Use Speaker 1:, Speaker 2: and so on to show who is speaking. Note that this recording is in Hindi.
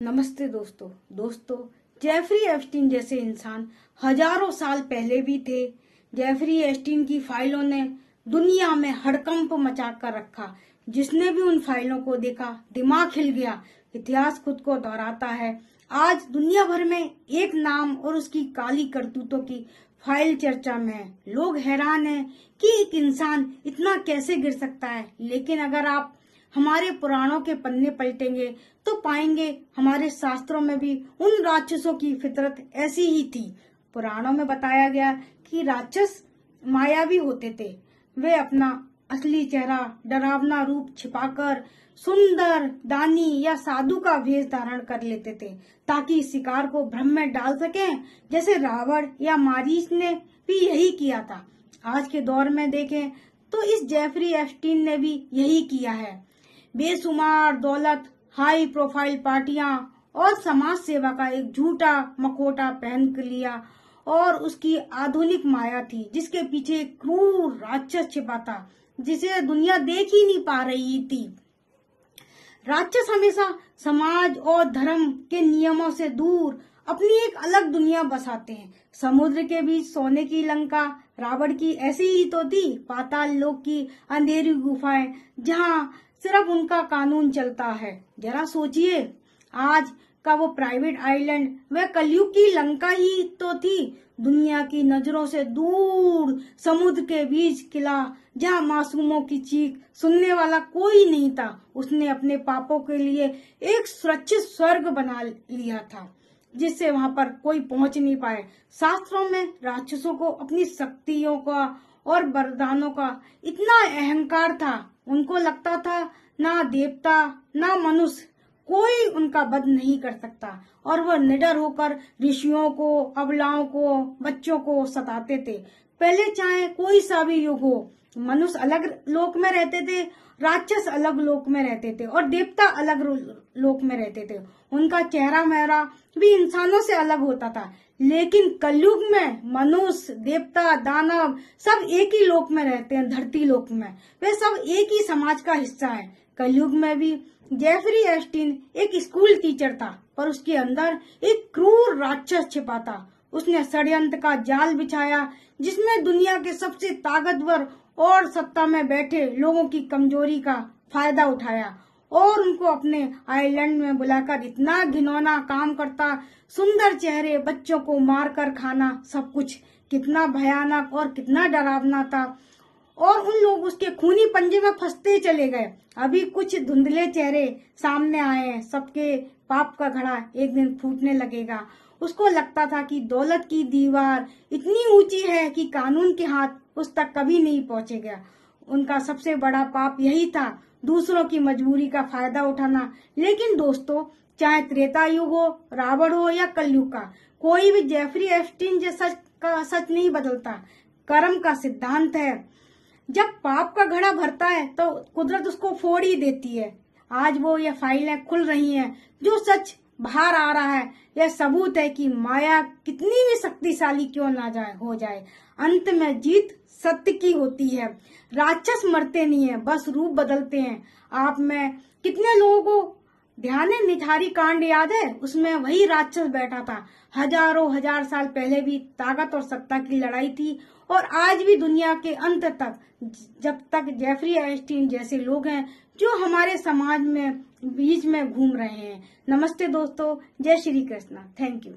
Speaker 1: नमस्ते दोस्तों जेफरी एप्स्टीन जैसे इंसान हजारों साल पहले भी थे। जेफरी एप्स्टीन की फाइलों ने दुनिया में हड़कंप मचा कर रखा। जिसने भी उन फाइलों को देखा दिमाग हिल गया। इतिहास खुद को दोहराता है। आज दुनिया भर में एक नाम और उसकी काली करतूतों की फाइल चर्चा में है। लोग हैरान हैं कि एक इंसान इतना कैसे गिर सकता है। लेकिन अगर आप हमारे पुराणों के पन्ने पलटेंगे तो पाएंगे हमारे शास्त्रों में भी उन राक्षसों की फितरत ऐसी ही थी। पुराणों में बताया गया कि राक्षस मायावी होते थे। वे अपना असली चेहरा डरावना रूप छिपाकर सुंदर दानी या साधु का वेश धारण कर लेते थे ताकि शिकार को भ्रम में डाल सकें। जैसे रावण या मारीच ने भी यही किया था। आज के दौर में देखें तो इस जेफरी एप्स्टीन ने भी यही किया है। बेशुमार दौलत, हाई प्रोफाइल पार्टियां और समाज सेवा का एक झूठा मखौटा पहन लिया और उसकी आधुनिक माया थी जिसके पीछे एक क्रूर राक्षस छिपा था जिसे दुनिया देख ही नहीं पा रही थी। राक्षस हमेशा समाज और धर्म के नियमों से दूर अपनी एक अलग दुनिया बसाते हैं। समुद्र के बीच सोने की लंका रावण की ऐसी ही तो थी। पाताल लोक की अंधेरी गुफाएं जहां सिर्फ उनका कानून चलता है। जरा सोचिए, आज का वो प्राइवेट आइलैंड वह कलयुग की लंका ही तो थी। दुनिया की नजरों से दूर समुद्र के बीच किला जहां मासूमों की चीख सुनने वाला कोई नहीं था। उसने अपने पापों के लिए एक सुरक्षित स्वर्ग बना लिया था जिससे वहां पर कोई पहुंच नहीं पाए। शास्त्रों में राक्षसों को अपनी शक्तियों का और वरदानों का इतना अहंकार था। उनको लगता था ना देवता ना मनुष्य कोई उनका वध नहीं कर सकता और वह निडर होकर ऋषियों को, अबलाओं को, बच्चों को सताते थे। पहले चाहे कोई सा भी युग हो, मनुष्य अलग लोक में रहते थे, राक्षस अलग लोक में रहते थे और देवता अलग लोक में रहते थे। उनका चेहरा मेहरा भी इंसानों से अलग होता था। लेकिन कलयुग में मनुष्य, देवता, दानव सब एक ही लोक में रहते हैं, धरती लोक में। वे सब एक ही समाज का हिस्सा है। कलयुग में भी जेफरी एप्स्टीन एक स्कूल टीचर था पर उसके अंदर एक क्रूर राक्षस छिपा था। उसने षड्यंत्र का जाल बिछाया जिसमें दुनिया के सबसे ताकतवर और सत्ता में बैठे लोगों की कमजोरी का फायदा उठाया और उनको अपने आइलैंड में बुलाकर इतना घिनौना काम करता। सुंदर चेहरे, बच्चों को मारकर खाना, सब कुछ कितना भयानक और कितना डरावना था। और उन लोग उसके खूनी पंजे में फंसते चले गए। अभी कुछ धुंधले चेहरे सामने आए हैं। सबके पाप का घड़ा एक दिन फूटने लगेगा। उसको लगता था कि दौलत की दीवार इतनी ऊंची है कि कानून के हाथ उस तक कभी नहीं पहुंचेगा। उनका सबसे बड़ा पाप यही था, दूसरों की मजबूरी का फायदा उठाना। लेकिन दोस्तों, चाहे त्रेता युग हो, रावण हो या कलयुग का, कोई भी जेफरी एप्स्टीन जैसा सच नहीं बदलता। कर्म का सिद्धांत है, जब पाप का घड़ा भरता है तो कुदरत उसको फोड़ ही देती है। आज वो ये फाइलें खुल रही हैं, जो सच बाहर आ रहा है। यह सबूत है कि माया कितनी भी शक्तिशाली क्यों ना हो जाए, अंत में जीत सत्य की होती है। राक्षस मरते नहीं है, बस रूप बदलते हैं। आप में कितने लोगों को ध्यान है निठारी कांड याद है? उसमें वही राक्षस बैठा था। हजारों हजार साल पहले भी ताकत और सत्ता की लड़ाई थी और आज भी दुनिया के अंत तक, जब तक जेफरी एप्स्टीन जैसे लोग हैं जो हमारे समाज में बीच में घूम रहे हैं। नमस्ते दोस्तों, जय श्री कृष्णा। Thank you.